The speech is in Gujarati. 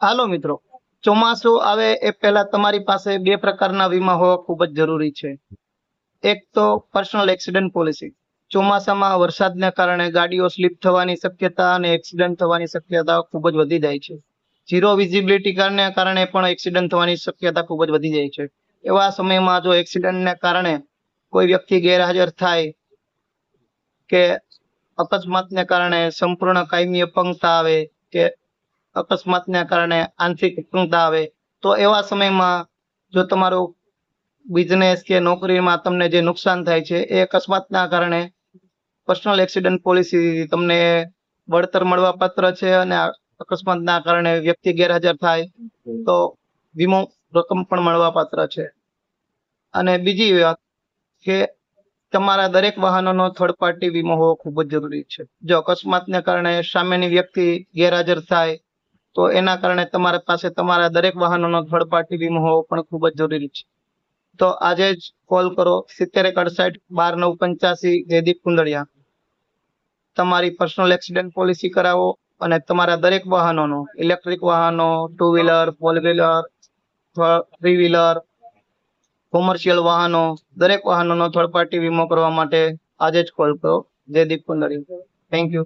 હાલો મિત્રો, ચોમાસું આવે એ પહેલા તમારી પાસે બે પ્રકારના વીમા હોવા ખૂબ જ જરૂરી છે. એક તો પર્સનલ એક્સિડન્ટ પોલિસી. ચોમાસામાં વરસાદને કારણે ગાડીઓ સ્લીપ થવાની શક્યતા અને એક્સિડન્ટ થવાની શક્યતા ખૂબ જ વધી જાય છે. ઝીરો વિઝિબિલિટી કારણે પણ એક્સિડન્ટ થવાની શક્યતા ખૂબ જ વધી જાય છે. એવા સમયમાં જો એક્સિડન્ટને કારણે કોઈ વ્યક્તિ ગેરહાજર થાય કે અકસ્માતને કારણે સંપૂર્ણ કાયમી અપંગતા આવે કે અકસ્માતને કારણે આંશિક અપંગતા આવે, તો એવા સમયમાં જો તમારો બિઝનેસ કે નોકરીમાં તમને જે નુકસાન થાય છે એ અકસ્માતના કારણે પર્સનલ એક્સિડન્ટ પોલિસી તમને વળતર મળવા પાત્ર છે. અને અકસ્માતના કારણે વ્યક્તિ ગેરહાજર થાય તો વીમો રકમ પણ મળવા પાત્ર છે. અને બીજી વાત કે તમારા દરેક વાહનોનો થર્ડ પાર્ટી વીમો હોવો ખૂબ જ જરૂરી છે. જો અકસ્માતને કારણે સામેની વ્યક્તિ ગેરહાજર થાય તો એના કારણે તમારા પાસે તમારા દરેક વાહનોનો થર્ડ પાર્ટી વીમો હોવો પણ ખૂબ જ જરૂરી છે. તો આજે જ કોલ કરો 7168 12 9 85 જયદીપ કુંદડિયા. તમારી પર્સનલ એક્સિડન્ટ પોલિસી કરાવો અને તમારા દરેક વાહનોનો, ઇલેક્ટ્રિક વાહનો, 2 વ્હીલર, 4 વ્હીલર, 3 વ્હીલર, કોમર્શિયલ વાહનો, દરેક વાહનોનો થર્ડ પાર્ટી વીમો કરવા માટે આજે જ કોલ કરો. જયદીપ કુંદડિયા. Thank you.